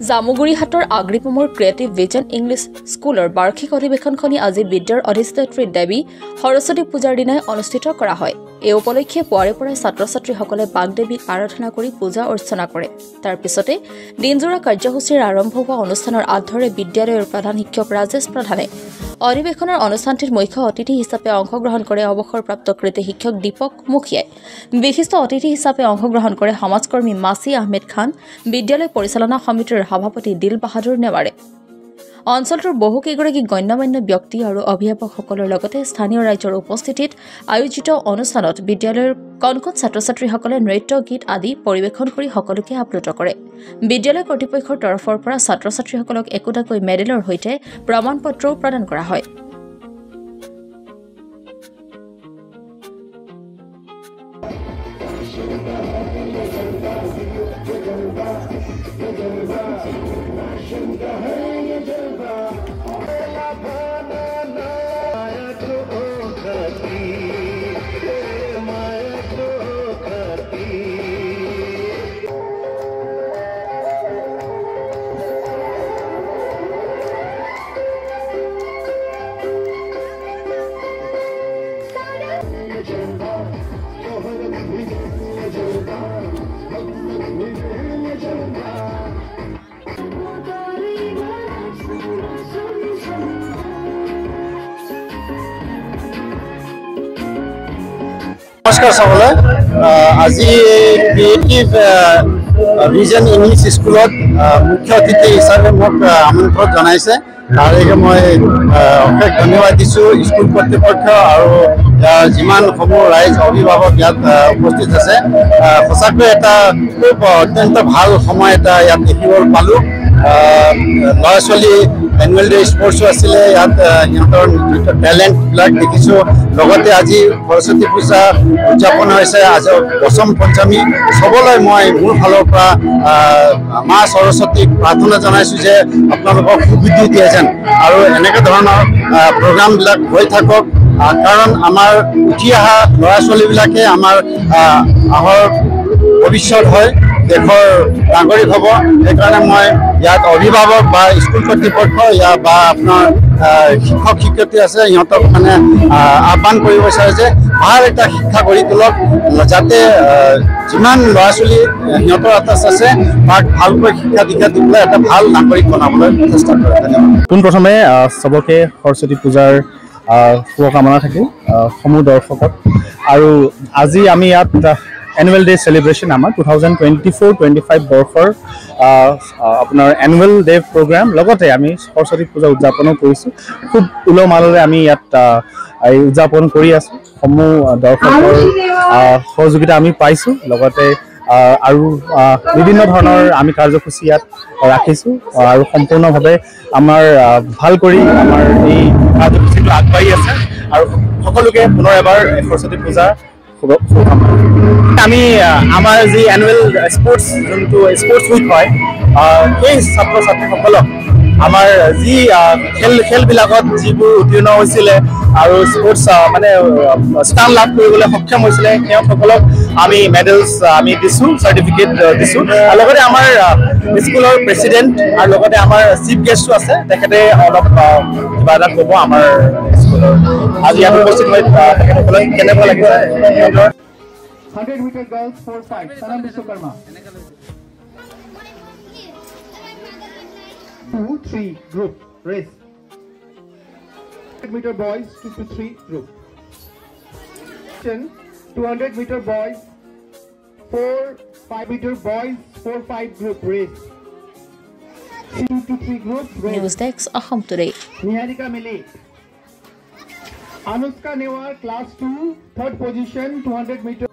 জামুগুৰিহাটৰ আগ্ৰিপমৰ creative vision English স্কুলৰ বাৰ্ষিক অধিৱেশনখনি আজি বিদ্যাৰ অধিষ্ঠাত্ৰী দেৱী সৰস্বতী পূজাৰ দিনাই অনুষ্ঠিত কৰা হয়। এই উপলক্ষে পুৱাৰে পৰাই ছাত্ৰ-ছাত্ৰীসকলে বাগদেৱীক আৰাধনা কৰি পূজা অৰ্চনা কৰে। তাৰ পিছতে দিনজোৰা কাৰ্যসূচীৰ আৰম্ভ হোৱা অনুষ্ঠানৰ আধাৰে বিদ্যালয়ৰ প্ৰধান শিক্ষক ৰাজেশ প্ৰধানে অধিৱেশনৰ অনুষ্ঠানটিত মুখ্য অতিথি হিচাপে অংশগ্ৰহণ কৰে অৱসৰপ্ৰাপ্ত কৃতি শিক্ষক দীপক মুখিয়াই। বিশিষ্ট অতিথি হিচাপে অংশগ্ৰহণ কৰে সমাজকৰ্মী মাছি আহমেদ খান, বিদ্যালয় পৰিচালনা সমিতিৰ সভাপতি দিল বাহাদুৰ নেৱাৰে। অঞ্চলটোৰ বহুকেইগৰাকী গণ্যমান্য ব্যক্তি আৰু অভিভাৱকসকলৰ লগতে স্থানীয় ৰাইজৰ উপস্থিতিত আয়োজিত অনুষ্ঠানত বিদ্যালয়ৰ কণ ছাত্ৰ-ছাত্ৰীসকলে নৃত্য গীত আদি পৰিৱেশন কৰি সকলোকে আপ্লুত কৰে। বিদ্যালয় কৰ্তৃপক্ষৰ তৰফৰ পৰা ছাত্ৰ-ছাত্ৰীসকলক একোটাকৈ মেডেলৰ সৈতে প্ৰমাণ পত্ৰও প্ৰদান কৰা হয়। নমস্কাৰ সকলে আজি ক্ৰিয়েটিভ ভিজন ইংলিছ স্কুলত মুখ্য অতিথি হিচাপে মোক আমন্ত্ৰণ জনাইছে। তাৰে মই অশেষ ধন্যবাদ দিছোঁ স্কুল কৰ্তৃপক্ষ আৰু যিমান সমূহ ৰাইজ অভিভাৱক ইয়াত উপস্থিত আছে। সঁচাকৈ এটা খুব অত্যন্ত ভাল সময় এটা ইয়াত দেখিবলৈ পালোঁ। ল'ৰা ছোৱালী এনুৱেল ডে স্পৰ্টছো আছিলে, ইয়াত সিহঁতৰ টেলেণ্টবিলাক দেখিছোঁ। লগতে আজি সৰস্বতী পূজা উদযাপন হৈছে, আজি দশম পঞ্চমী। চবলৈ মই মোৰ ফালৰ পৰা মা সৰস্বতীক প্ৰাৰ্থনা জনাইছোঁ যে আপোনালোকক সুবুদ্ধি দিয়ে যেন আৰু এনেকুৱা ধৰণৰ প্ৰগ্ৰামবিলাক হৈ থাকক, কাৰণ আমাৰ উঠি অহা ল'ৰা ছোৱালীবিলাকে আমাৰ ভৱিষ্যত হয়, দেশৰ নাগৰিক হ'ব। সেইকাৰণে মই ইয়াত অভিভাৱক বা স্কুল কৰ্তৃপক্ষ বা আপোনাৰ শিক্ষক শিক্ষয়িত্ৰী আছে, সিহঁতক মানে আহ্বান কৰিব বিচাৰে যে ভাল এটা শিক্ষা গঢ়ি তোলক, যাতে যিমান ল'ৰা ছোৱালী সিহঁতৰ আটাচ আছে তাক ভালকৈ শিক্ষা দীক্ষা দি পেলাই এটা ভাল নাগৰিক বনাবলৈ চেষ্টা কৰে। ধন্যবাদ। পোনপ্ৰথমে চবকে সৰস্বতী পূজাৰ শুভকামনা থাকিল সমূহ দৰ্শকক। আৰু আজি আমি ইয়াত এনুৱেল ডে চেলিব্ৰেশ্যন আমাৰ 2024-25 বৰ্ষৰ আপোনাৰ এনুৱেল ডে প্ৰগ্ৰাম, লগতে আমি সৰস্বতী পূজা উদযাপনো কৰিছোঁ। খুব উলহ মালহেৰে আমি ইয়াত উদযাপন কৰি আছোঁ। সমূহ দৰ্শকৰ সহযোগিতা আমি পাইছোঁ, লগতে আৰু বিভিন্ন ধৰণৰ আমি কাৰ্যসূচী ইয়াত ৰাখিছোঁ আৰু সম্পূৰ্ণভাৱে আমাৰ ভাল কৰি আমাৰ এই কাৰ্যসূচীটো আগবাঢ়ি আছে। আৰু সকলোকে পুনৰ এবাৰ সৰস্বতী পূজা শুভকামনা। আমি আমাৰ যি এনুৱেল স্পৰ্টছ যোনটো স্পৰ্টছ উইক হয়, সেই ছাত্ৰ ছাত্ৰীসকলক আমাৰ যি খেলবিলাকত যিবোৰ উত্তীৰ্ণ হৈছিলে আৰু স্পৰ্টছ মানে স্থান লাভ কৰিবলৈ সক্ষম হৈছিলে, সিহঁতসকলক আমি মেডেলছ আমি দিছোঁ, চাৰ্টিফিকেট দিছোঁ। আৰু লগতে আমাৰ স্কুলৰ প্ৰেচিডেণ্ট আৰু লগতে আমাৰ চিফ গেষ্টো আছে, তেখেতে অলপ কিবা এটা ক'ব আমাৰ স্কুলৰ। আজি ইয়াত উপস্থিত হৈ তেখেতসকলক কেনেকুৱা লাগিছে। 100 meter girls 4-5 Sanam Vishwakarma 2-3 group race. 100 meter boys 2-3 group. 200 meter boys 4-5 meter boys 4-5 group race. 2-3 group race. News Desk Aham Today. Niharika Meli, Anushka Newar class 2 third position 200 meter